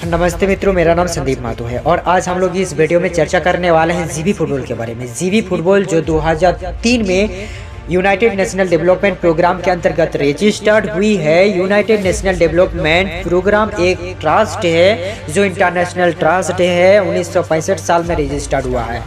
नमस्ते मित्रों, मेरा नाम संदीप माथुर है और आज हम लोग इस वीडियो में चर्चा करने वाले हैं जीबी फुटबॉल के बारे में। जीबी फुटबॉल जो 2003 में यूनाइटेड नेशनल डेवलपमेंट प्रोग्राम के अंतर्गत रजिस्टर्ड हुई है। यूनाइटेड नेशनल डेवलपमेंट प्रोग्राम एक ट्रस्ट है जो इंटरनेशनल ट्रस्ट है। 1965 साल में रजिस्टर्ड हुआ है।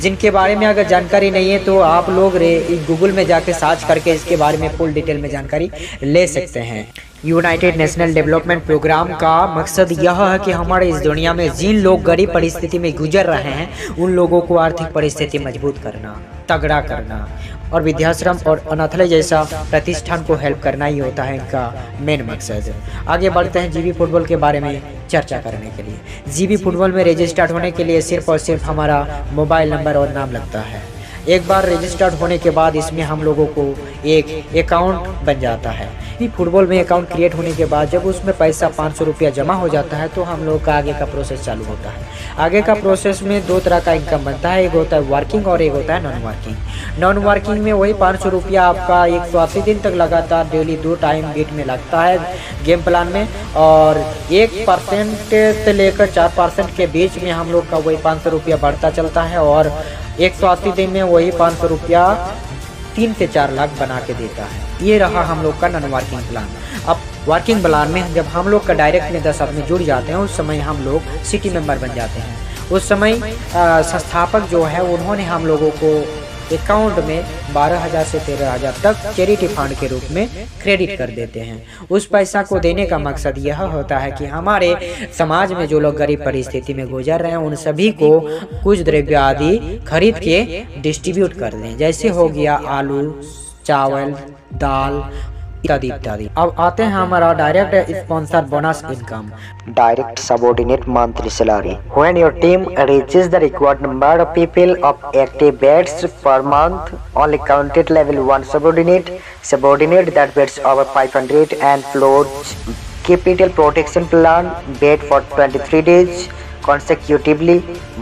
जिनके बारे में अगर जानकारी नहीं है तो आप लोग गूगल में जाके सर्च करके इसके बारे में फुल डिटेल में जानकारी ले सकते हैं। यूनाइटेड नेशनल डेवलपमेंट प्रोग्राम का मकसद यह है कि हमारे इस दुनिया में जिन लोग गरीब परिस्थिति में गुजर रहे हैं उन लोगों को आर्थिक परिस्थिति मजबूत करना, तगड़ा करना और वृद्धाश्रम और अनाथालय जैसा प्रतिष्ठान को हेल्प करना ही होता है इनका मेन मकसद। आगे बढ़ते हैं जीबी फुटबॉल के बारे में चर्चा करने के लिए। जीबी फुटबॉल में रजिस्टर्ड होने के लिए सिर्फ और सिर्फ हमारा मोबाइल नंबर और नाम लगता है। एक बार रजिस्टर्ड होने के बाद इसमें हम लोगों को एक अकाउंट बन जाता है। फुटबॉल में अकाउंट क्रिएट होने के बाद जब उसमें पैसा 500 रुपया जमा हो जाता है तो हम लोग का आगे का प्रोसेस चालू होता है। आगे का प्रोसेस में दो तरह का इनकम बनता है, एक होता है वर्किंग और एक होता है नॉन वर्किंग। नॉन वर्किंग में वही 500 रुपया आपका 180 दिन तक लगातार डेली 2 टाइम बीट में लगता है गेम प्लान में, और 1% से लेकर 4% के बीच में हम लोग का वही 500 रुपया बढ़ता चलता है और 180 दिन में वही 500 रुपया 3 से 4 लाख बना के देता है। ये रहा हम लोग का नॉन वर्किंग प्लान। अब वर्किंग प्लान में जब हम लोग का डायरेक्ट में 10 आदमी जुड़ जाते हैं उस समय हम लोग सिटी मेंबर बन जाते हैं। उस समय संस्थापक जो है उन्होंने हम लोगों को अकाउंट में 12,000 से 13,000 तक चैरिटी फंड के रूप में क्रेडिट कर देते हैं। उस पैसा को देने का मकसद यह होता है कि हमारे समाज में जो लोग गरीब परिस्थिति में गुजर रहे हैं उन सभी को कुछ द्रव्य आदि खरीद के डिस्ट्रीब्यूट कर दें, जैसे हो गया आलू, चावल, दाल इत्यादि इत्यादि। अब आते हैं हमारा direct sponsor bonus income, direct subordinate monthly salary. When your team reaches the required number of people of active bets per month, only counted level 1 subordinate that bets over 500 and floats capital protection plan bet for 23 days consecutively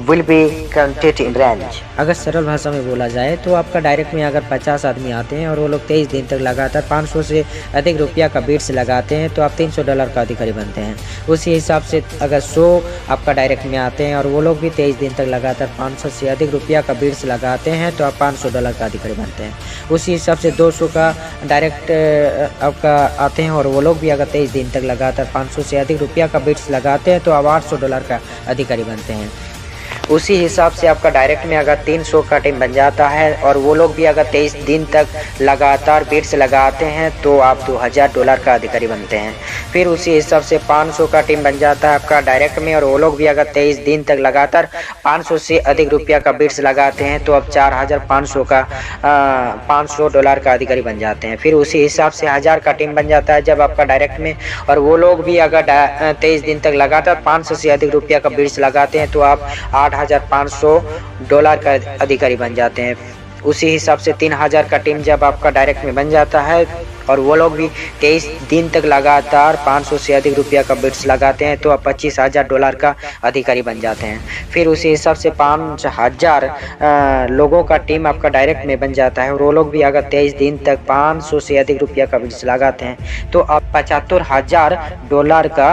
will be counted in range. अगर सरल भाषा में बोला जाए तो आपका direct में अगर 50 आदमी आते हैं और वो लोग 23 दिन तक लगातार 500 से अधिक रुपया का बिट्स लगाते हैं तो आप $300 का अधिकारी बनते हैं। उसी हिसाब से अगर 100 आपका डायरेक्ट में आते हैं और वो लोग भी 23 दिन तक लगातार 500 से अधिक रुपया का बिट्स लगाते हैं तो आप $500 का अधिकारी बनते हैं। उसी हिसाब से 200 का डायरेक्ट आपका आते हैं और वो लोग भी अगर 23 दिन तक लगातार 500 से अधिक रुपया का बिट्स लगाते हैं तो आप $800 का अधिकारी बनते हैं। उसी हिसाब से आपका डायरेक्ट में अगर 300 का टीम बन जाता है और वो लोग भी अगर 23 दिन तक लगातार बिट्स लगाते हैं तो आप $2,000 का अधिकारी बनते हैं। फिर उसी हिसाब से 500 का टीम बन जाता है आपका डायरेक्ट में और वो लोग भी अगर 23 दिन तक लगातार 500 से अधिक रुपया का बिट्स लगाते हैं तो अब $4,500 का $500 का अधिकारी बन जाते हैं। फिर उसी हिसाब से 1000 का टीम बन जाता है जब आपका डायरेक्ट में और वो लोग भी अगर 23 दिन तक लगातार 500 से अधिक रुपया का बिट्स लगाते हैं तो आप $8,500 का अधिकारी बन जाते हैं। उसी हिसाब से 3000 का टीम जब आपका डायरेक्ट में बन जाता है और वो लोग भी 23 दिन तक लगातार 500 से अधिक रुपया का बिट्स लगाते हैं तो आप $25,000 का अधिकारी बन जाते हैं। फिर उसी हिसाब से 5000 लोगों का टीम आपका डायरेक्ट में बन जाता है और वो लोग भी अगर 23 दिन तक 500 से अधिक रुपया का बिट्स लगाते हैं तो आप $75,000 का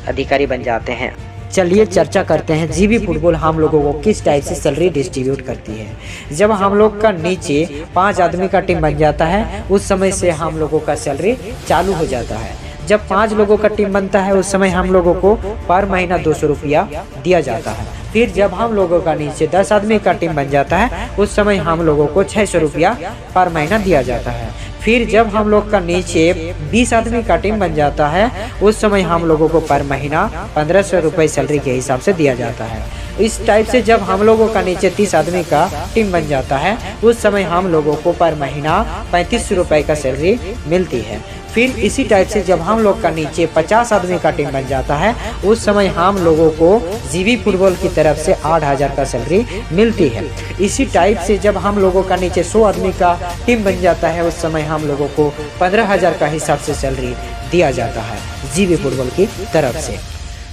अधिकारी बन जाते हैं। चलिए चर्चा करते हैं जीबी फुटबॉल हम लोगों को किस टाइप से सैलरी डिस्ट्रीब्यूट करती है। जब हम लोग का नीचे 5 आदमी का टीम बन जाता है उस समय से हम लोगों का सैलरी चालू हो जाता है। जब 5 लोगों का टीम बनता है उस समय हम लोगों को पर महीना 200 रुपया दिया जाता है। फिर जब हम लोगों का नीचे 10 आदमी का टीम बन जाता है उस समय हम लोगों को 600 रुपया पर महीना दिया जाता है। फिर जब हम लोग का नीचे 20 आदमी का टीम बन जाता है उस समय हम लोगों को पर महीना 1500 रुपये सैलरी के हिसाब से दिया जाता है। इस टाइप से जब हम लोगों का नीचे 30 आदमी का टीम बन जाता है उस समय हम लोगों को पर महीना 3500 रुपये का सैलरी मिलती है। फिर इसी टाइप से जब हम लोग का नीचे 50 आदमी का टीम बन जाता है उस समय हम लोगों को जीबी फुटबॉल की तरफ से 8,000 का सैलरी मिलती है। इसी टाइप से जब हम लोगों का नीचे 100 आदमी का टीम बन जाता है उस समय हम लोगों को 15,000 का हिसाब से सैलरी दिया जाता है जीबी फुटबॉल की तरफ से।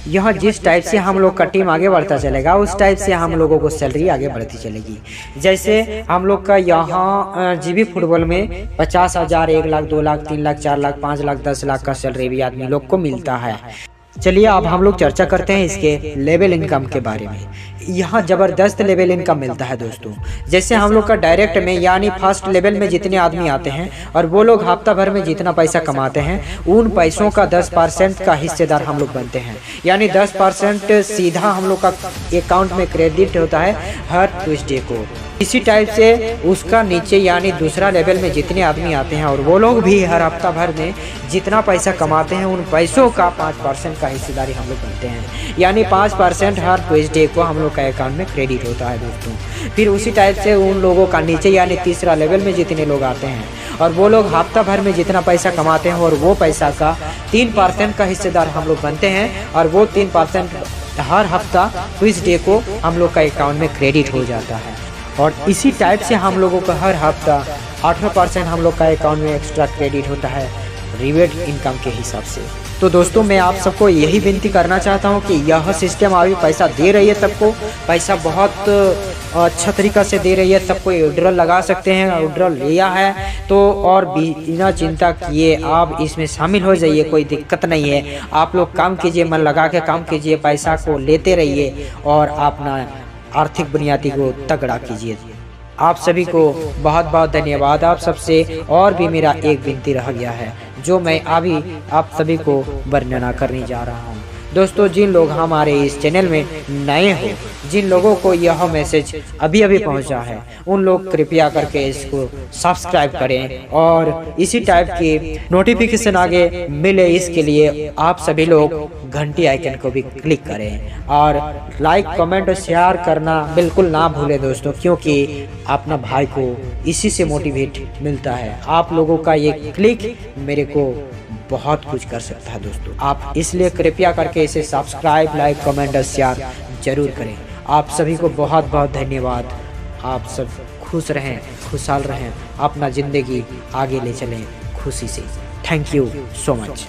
यह जिस टाइप से हम लोग का टीम आगे बढ़ता चलेगा उस टाइप से हम लोगों को सैलरी आगे बढ़ती चलेगी। जैसे हम लोग का यहाँ जीबी फुटबॉल में 50,000, 1 लाख, 2 लाख, 3 लाख, 4 लाख, 5 लाख, 10 लाख का सैलरी भी आदमी लोग को मिलता है। चलिए अब हम लोग चर्चा करते हैं इसके लेवल इनकम के बारे में। यहाँ ज़बरदस्त लेवल इनकम मिलता है दोस्तों। जैसे हम लोग का डायरेक्ट में यानी फर्स्ट लेवल में जितने आदमी आते हैं और वो लोग हफ्ता भर में जितना पैसा कमाते हैं उन पैसों का 10% का हिस्सेदार हम लोग बनते हैं। यानी 10% सीधा हम लोग का अकाउंट में क्रेडिट होता है हर ट्यूसडे को। इसी टाइप से उसका नीचे यानी दूसरा लेवल में जितने आदमी आते हैं और वो लोग भी हर हफ्ता भर में जितना पैसा कमाते हैं उन पैसों का 5% का हिस्सेदारी हम लोग बनते हैं। यानी 5% हर ट्यूसडे को हम लोग का अकाउंट में क्रेडिट होता है दोस्तों। फिर उसी टाइप से उन लोगों का नीचे यानी तीसरा लेवल में जितने लोग आते हैं और वो लोग हफ्ता भर में जितना पैसा कमाते हैं और वो पैसा का 3% का हिस्सेदार हम लोग बनते हैं और वो 3% हर हफ्ता ट्यूसडे को हम लोग का अकाउंट में क्रेडिट हो जाता है। और इसी टाइप से हम लोगों का हर हफ्ता 18% हम लोग का अकाउंट में एक्स्ट्रा क्रेडिट होता है रिवेट इनकम के हिसाब से। तो दोस्तों मैं आप सबको यही विनती करना चाहता हूं कि यह सिस्टम अभी पैसा दे रही है, सबको पैसा बहुत अच्छा तरीका से दे रही है, सबको विड्रॉल लगा सकते हैं। विड्रॉल लिया है तो और बिना चिंता किए आप इसमें शामिल हो जाइए, कोई दिक्कत नहीं है। आप लोग काम कीजिए, मन लगा के काम कीजिए, पैसा को लेते रहिए और अपना आर्थिक बुनियादी को तगड़ा कीजिए। आप सभी को बहुत बहुत धन्यवाद आप सबसे। और भी मेरा एक विनती रह गया है जो मैं अभी आप सभी को वर्णना करने जा रहा हूँ। दोस्तों जिन लोग हमारे इस चैनल में नए हो, जिन लोगों को यह मैसेज अभी अभी पहुंचा है, उन लोग कृपया करके इसको सब्सक्राइब करें और इसी टाइप की नोटिफिकेशन आगे मिले इसके लिए आप सभी लोग घंटी आइकन को भी क्लिक करें और लाइक कमेंट और शेयर करना बिल्कुल ना भूलें दोस्तों, क्योंकि अपना भाई को इसी से मोटिवेट मिलता है। आप लोगों का ये क्लिक मेरे को बहुत कुछ कर सकता है दोस्तों। आप इसलिए कृपया करके इसे सब्सक्राइब लाइक कमेंट और शेयर जरूर करें। आप सभी को बहुत बहुत धन्यवाद। आप सब खुश रहें, खुशहाल रहें, अपना ज़िंदगी आगे ले चलें खुशी से। Thank you so much.